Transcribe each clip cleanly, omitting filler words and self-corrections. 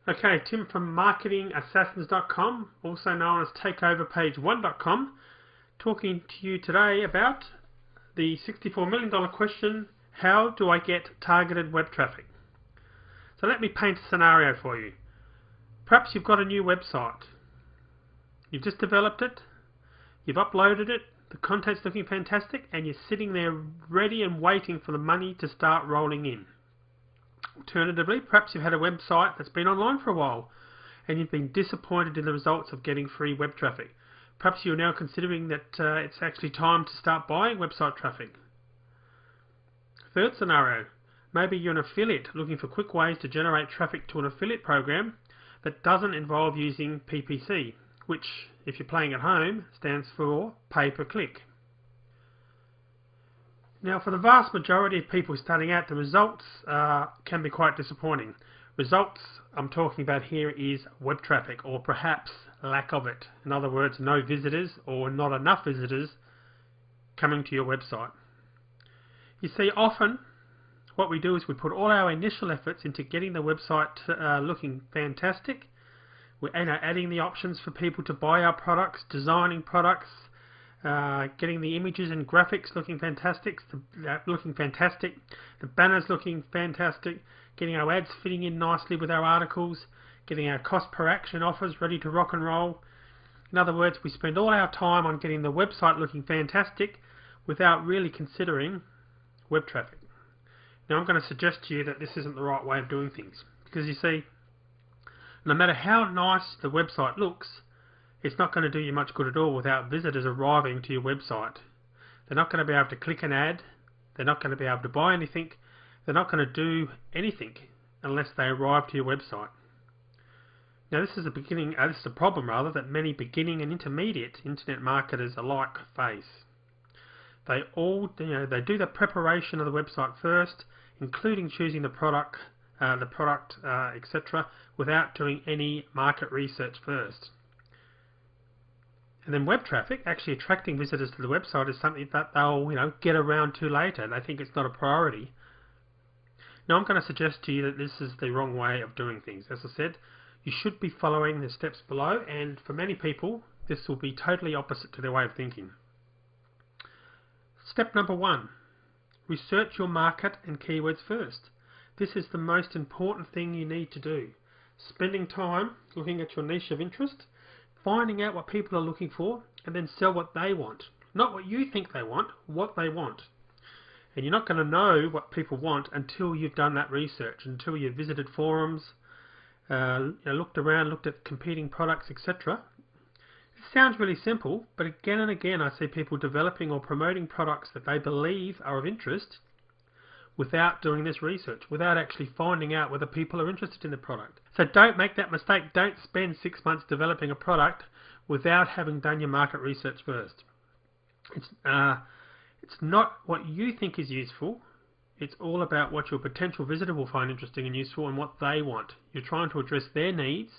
Okay, Tim from marketingassassins.com, also known as takeoverpage1.com, talking to you today about the $64 million question: how do I get targeted web traffic? So let me paint a scenario for you. Perhaps you've got a new website. You've just developed it, you've uploaded it, the content's looking fantastic, and you're sitting there ready and waiting for the money to start rolling in. Alternatively, perhaps you've had a website that's been online for a while and you've been disappointed in the results of getting free web traffic. Perhaps you're now considering that it's actually time to start buying website traffic. Third scenario, maybe you're an affiliate looking for quick ways to generate traffic to an affiliate program that doesn't involve using PPC, which, if you're playing at home, stands for pay per click. Now, for the vast majority of people starting out, the results can be quite disappointing. Results I'm talking about here is web traffic, or perhaps lack of it. In other words, no visitors or not enough visitors coming to your website. You see, often what we do is we put all our initial efforts into getting the website looking fantastic. We're adding the options for people to buy our products, designing products, getting the images and graphics looking fantastic, the banners looking fantastic, getting our ads fitting in nicely with our articles, getting our cost per action offers ready to rock and roll. In other words, we spend all our time on getting the website looking fantastic without really considering web traffic. Now, I'm going to suggest to you that this isn't the right way of doing things, because you see, no matter how nice the website looks, it's not going to do you much good at all without visitors arriving to your website. They're not going to be able to click an ad, they're not going to be able to buy anything, they're not going to do anything unless they arrive to your website. Now, this is a problem that many beginning and intermediate internet marketers alike face. They do the preparation of the website first, including choosing the product, etc., without doing any market research first. And then web traffic, actually attracting visitors to the website, is something that they'll get around to later. They think it's not a priority. Now, I'm going to suggest to you that this is the wrong way of doing things. As I said, you should be following the steps below, and for many people, this will be totally opposite to their way of thinking. Step number 1, research your market and keywords first. This is the most important thing you need to do. Spending time looking at your niche of interest, finding out what people are looking for, and then sell what they want. Not what you think they want, what they want. And you're not going to know what people want until you've done that research, until you've visited forums, looked around, looked at competing products, etc. It sounds really simple, but again and again I see people developing or promoting products that they believe are of interest without doing this research, without actually finding out whether people are interested in the product. So don't make that mistake. Don't spend 6 months developing a product without having done your market research first. It's not what you think is useful. It's all about what your potential visitor will find interesting and useful and what they want. You're trying to address their needs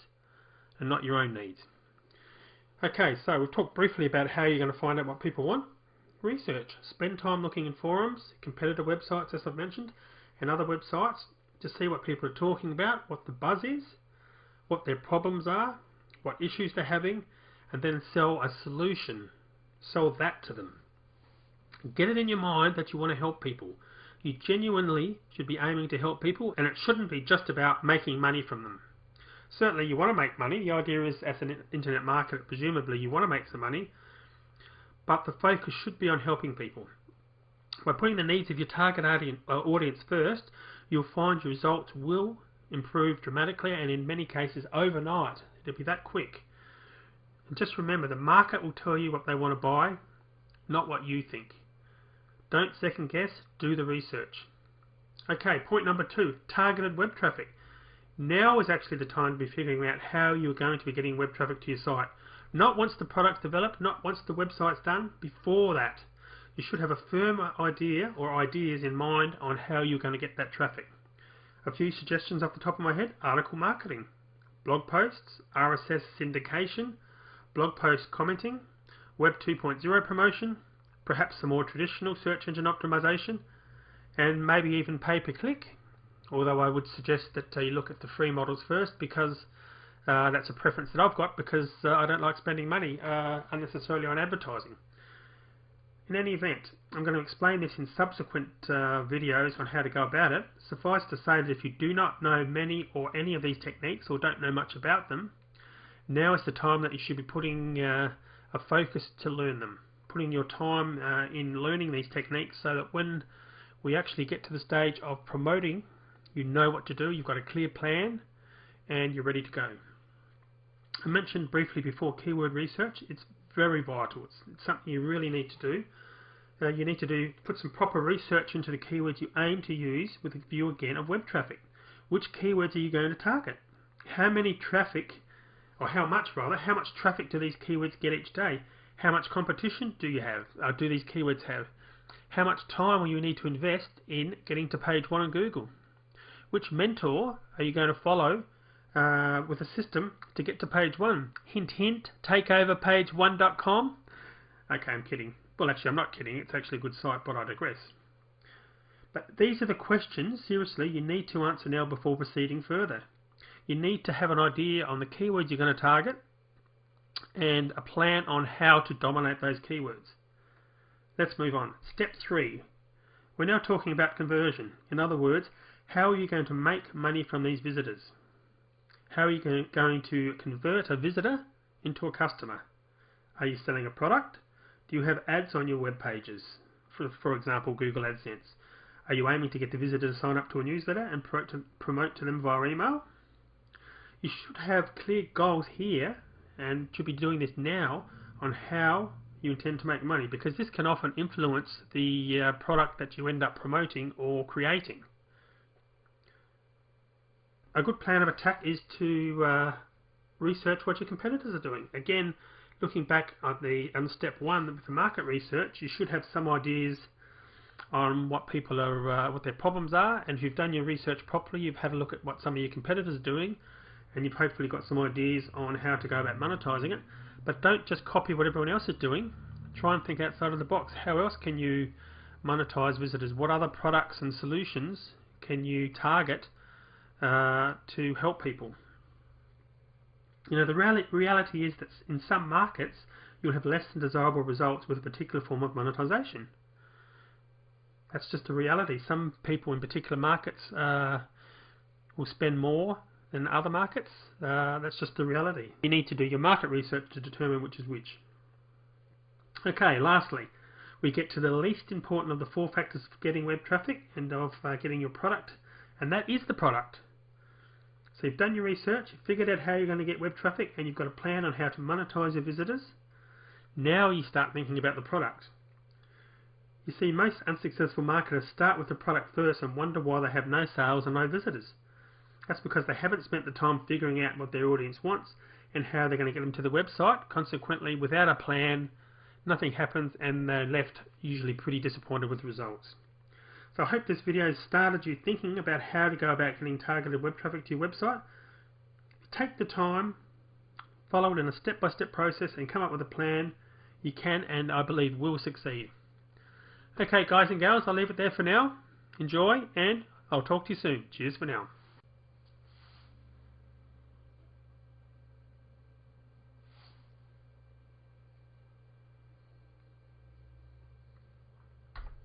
and not your own needs. Okay, so we've talked briefly about how you're going to find out what people want. Research. Spend time looking in forums, competitor websites, as I've mentioned, and other websites to see what people are talking about, what the buzz is, what their problems are, what issues they're having, and then sell a solution. Sell that to them. Get it in your mind that you want to help people. You genuinely should be aiming to help people, and it shouldn't be just about making money from them. Certainly you want to make money. The idea is, as an internet marketer, presumably you want to make some money, but the focus should be on helping people. By putting the needs of your target audience first, you'll find your results will improve dramatically, and in many cases overnight. It'll be that quick. And just remember, the market will tell you what they want to buy, not what you think. Don't second guess, do the research. Okay, point number 2, targeted web traffic. Now is actually the time to be figuring out how you're going to be getting web traffic to your site. Not once the product's developed, not once the website's done, before that. You should have a firm idea or ideas in mind on how you're going to get that traffic. A few suggestions off the top of my head: article marketing, blog posts, RSS syndication, blog post commenting, Web 2.0 promotion, perhaps some more traditional search engine optimization, and maybe even pay-per-click. although I would suggest that you look at the free models first, because that's a preference that I've got, because I don't like spending money unnecessarily on advertising. In any event, I'm going to explain this in subsequent videos on how to go about it. Suffice to say that if you do not know many or any of these techniques, or don't know much about them, now is the time that you should be putting a focus to learn them. Putting your time in learning these techniques, so that when we actually get to the stage of promoting, you know what to do, you've got a clear plan, and you're ready to go. I mentioned briefly before keyword research. It's very vital. It's something you really need to do. You need to put some proper research into the keywords you aim to use, with a view again of web traffic. Which keywords are you going to target? How much traffic do these keywords get each day? How much competition do you have? Do these keywords have? How much time will you need to invest in getting to page 1 on Google? Which mentor are you going to follow with a system to get to page 1? Hint, hint, takeoverpage1.com. Okay, I'm kidding. Well, actually, I'm not kidding. It's actually a good site, but I digress. But these are the questions, seriously, you need to answer now before proceeding further. You need to have an idea on the keywords you're going to target, and a plan on how to dominate those keywords. Let's move on. Step 3. We're now talking about conversion. In other words, how are you going to make money from these visitors? How are you going to convert a visitor into a customer? Are you selling a product? Do you have ads on your web pages? For example, Google AdSense. Are you aiming to get the visitor to sign up to a newsletter and promote to them via email? You should have clear goals here, and should be doing this now, on how you intend to make money, because this can often influence the product that you end up promoting or creating. A good plan of attack is to research what your competitors are doing. Again, looking back on step 1 with the market research, you should have some ideas on what people are, what their problems are, and if you've done your research properly, you've had a look at what some of your competitors are doing, and you've hopefully got some ideas on how to go about monetizing it. But don't just copy what everyone else is doing. Try and think outside of the box. How else can you monetize visitors? What other products and solutions can you target to help people? You know, the reality is that in some markets you'll have less than desirable results with a particular form of monetization. That's just a reality. Some people in particular markets will spend more than other markets. That's just the reality. You need to do your market research to determine which is which. Okay, lastly, we get to the least important of the 4 factors of getting web traffic and of getting your product, and that is the product. So you've done your research, you've figured out how you're going to get web traffic, and you've got a plan on how to monetize your visitors. Now you start thinking about the product. You see, most unsuccessful marketers start with the product first and wonder why they have no sales and no visitors. That's because they haven't spent the time figuring out what their audience wants and how they're going to get them to the website. Consequently, without a plan, nothing happens, and they're left usually pretty disappointed with the results. So I hope this video has started you thinking about how to go about getting targeted web traffic to your website. Take the time, follow it in a step-by-step process, and come up with a plan. You can, and I believe will, succeed. Okay, guys and gals, I'll leave it there for now. Enjoy, and I'll talk to you soon. Cheers for now.